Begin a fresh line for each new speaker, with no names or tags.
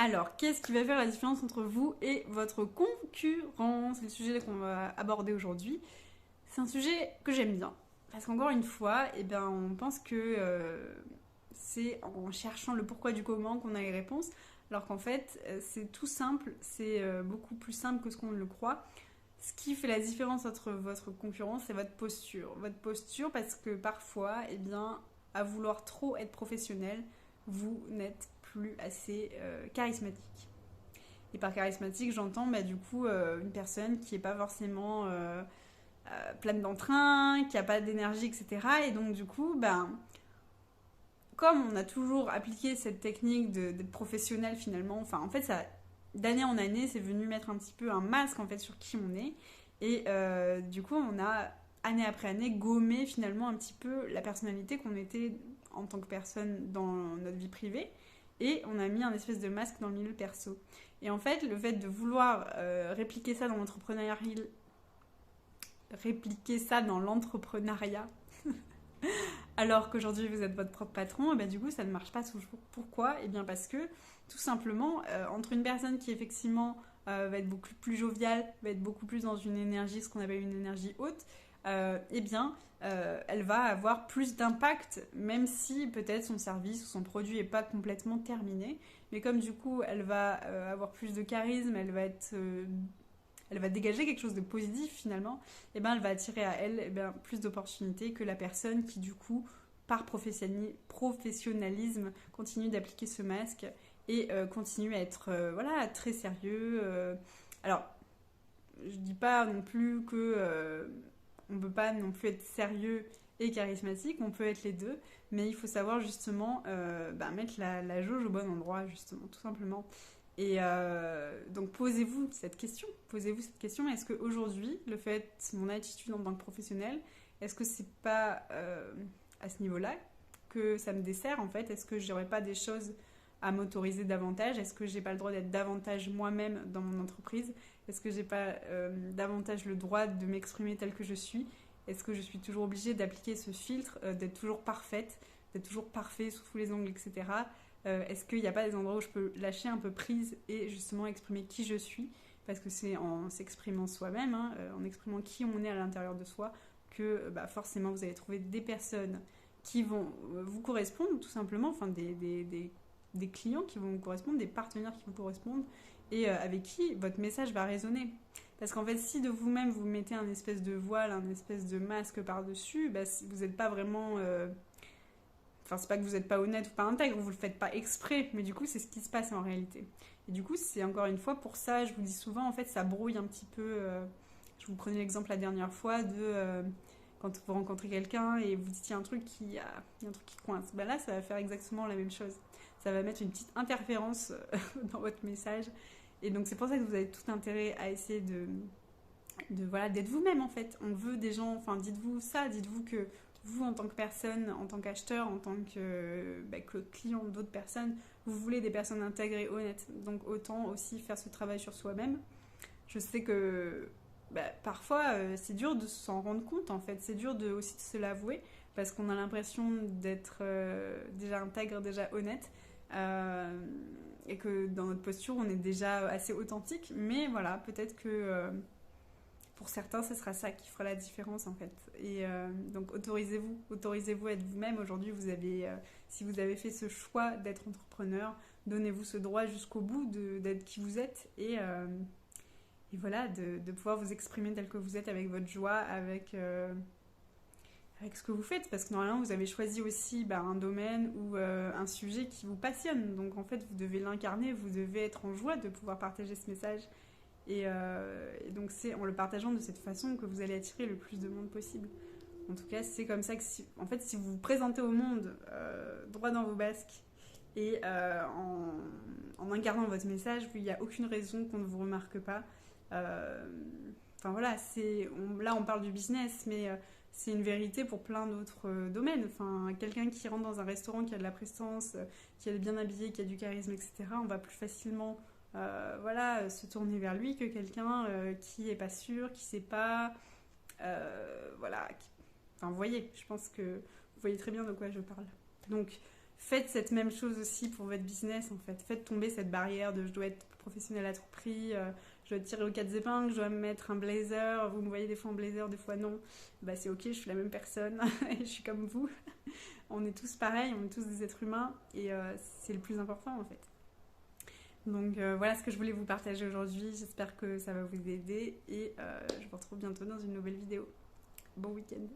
Alors, qu'est-ce qui va faire la différence entre vous et votre concurrent? C'est le sujet qu'on va aborder aujourd'hui. C'est un sujet que j'aime bien. Parce qu'encore une fois, eh ben, on pense que c'est en cherchant le pourquoi du comment qu'on a les réponses. Alors qu'en fait, c'est tout simple, c'est beaucoup plus simple que ce qu'on le croit. Ce qui fait la différence entre votre concurrent, c'est votre posture. Votre posture, parce que parfois, eh bien, à vouloir trop être professionnel, vous n'êtes plus assez charismatique. Et par charismatique, j'entends du coup une personne qui n'est pas forcément pleine d'entrain, qui n'a pas d'énergie, etc. Et donc du coup, comme on a toujours appliqué cette technique d'être professionnel finalement, enfin en fait ça, d'année en année, c'est venu mettre un petit peu un masque en fait sur qui on est. Et du coup, on a année après année gommé finalement un petit peu la personnalité qu'on était en tant que personne dans notre vie privée. Et on a mis un espèce de masque dans le milieu perso. Et en fait, le fait de vouloir répliquer ça dans l'entrepreneuriat, alors qu'aujourd'hui vous êtes votre propre patron, et du coup ça ne marche pas toujours. Pourquoi? Et bien parce que tout simplement, entre une personne qui effectivement va être beaucoup plus joviale, va être beaucoup plus dans une énergie, ce qu'on appelle une énergie haute, elle va avoir plus d'impact, même si peut-être son service ou son produit n'est pas complètement terminé. Mais comme du coup elle va avoir plus de charisme, elle va dégager quelque chose de positif finalement, et elle va attirer à elle plus d'opportunités que la personne qui du coup, par professionnalisme, continue d'appliquer ce masque et continue à être voilà, très sérieux. Alors, je dis pas non plus que on peut pas non plus être sérieux et charismatique, on peut être les deux, mais il faut savoir justement mettre la jauge au bon endroit, justement, tout simplement. Et donc posez-vous cette question. Posez-vous cette question. Est-ce qu'aujourd'hui, le fait, mon attitude en tant que professionnelle, est-ce que c'est pas à ce niveau-là que ça me dessert en fait? Est-ce que j'aurais pas des choses à m'autoriser davantage? Est-ce que j'ai pas le droit d'être davantage moi-même dans mon entreprise? Est-ce que j'ai pas davantage le droit de m'exprimer tel que je suis? Est-ce que je suis toujours obligée d'appliquer ce filtre, d'être toujours parfaite, d'être toujours parfait sous tous les angles, etc. Est-ce qu'il n'y a pas des endroits où je peux lâcher un peu prise et justement exprimer qui je suis? Parce que c'est en s'exprimant soi-même, en exprimant qui on est à l'intérieur de soi, que forcément vous allez trouver des personnes qui vont vous correspondre tout simplement, enfin des clients qui vont vous correspondre, des partenaires qui vous correspondent et avec qui votre message va résonner. Parce qu'en fait, si de vous-même vous mettez un espèce de voile, un espèce de masque par-dessus, vous n'êtes pas vraiment... Enfin, c'est pas que vous n'êtes pas honnête ou pas intègre, vous le faites pas exprès, mais du coup, c'est ce qui se passe en réalité. Et du coup, c'est encore une fois pour ça, je vous dis souvent, en fait, ça brouille un petit peu. Je vous prenais l'exemple la dernière fois de quand vous rencontrez quelqu'un et vous dites il y a un truc qui coince. Là, ça va faire exactement la même chose. Ça va mettre une petite interférence dans votre message. Et donc, c'est pour ça que vous avez tout intérêt à essayer voilà, d'être vous-même en fait. On veut des gens, enfin, dites-vous ça, dites-vous que vous, en tant que personne, en tant qu'acheteur, en tant que client d'autres personnes, vous voulez des personnes intègres et honnêtes. Donc autant aussi faire ce travail sur soi-même. Je sais que parfois, c'est dur de s'en rendre compte, en fait. C'est dur aussi de se l'avouer, parce qu'on a l'impression d'être déjà intègre, déjà honnête, et que dans notre posture, on est déjà assez authentique. Mais voilà, peut-être que... pour certains, ce sera ça qui fera la différence en fait. Et donc autorisez-vous à être vous-même. Aujourd'hui, si vous avez fait ce choix d'être entrepreneur, donnez-vous ce droit jusqu'au bout d'être qui vous êtes et voilà, de pouvoir vous exprimer tel que vous êtes avec votre joie, avec ce que vous faites. Parce que normalement, vous avez choisi aussi un domaine ou un sujet qui vous passionne. Donc en fait, vous devez l'incarner, vous devez être en joie de pouvoir partager ce message. Et donc c'est en le partageant de cette façon que vous allez attirer le plus de monde possible. En tout cas, c'est comme ça que si vous vous présentez au monde droit dans vos basques et en incarnant votre message, il n'y a aucune raison qu'on ne vous remarque pas. Enfin voilà, là on parle du business, mais c'est une vérité pour plein d'autres domaines. Enfin, quelqu'un qui rentre dans un restaurant, qui a de la prestance, qui est bien habillé, qui a du charisme, etc., on va plus facilement se tourner vers lui que quelqu'un qui est pas sûr, qui sait pas, voilà. Enfin, vous voyez, je pense que vous voyez très bien de quoi je parle. Donc, faites cette même chose aussi pour votre business en fait. Faites tomber cette barrière de je dois être professionnel à tout prix, je dois tirer aux quatre épingles, je dois me mettre un blazer, vous me voyez des fois en blazer, des fois non. Bah c'est ok, je suis la même personne et je suis comme vous. On est tous pareils, on est tous des êtres humains et c'est le plus important en fait. Donc voilà ce que je voulais vous partager aujourd'hui, j'espère que ça va vous aider et je vous retrouve bientôt dans une nouvelle vidéo. Bon week-end.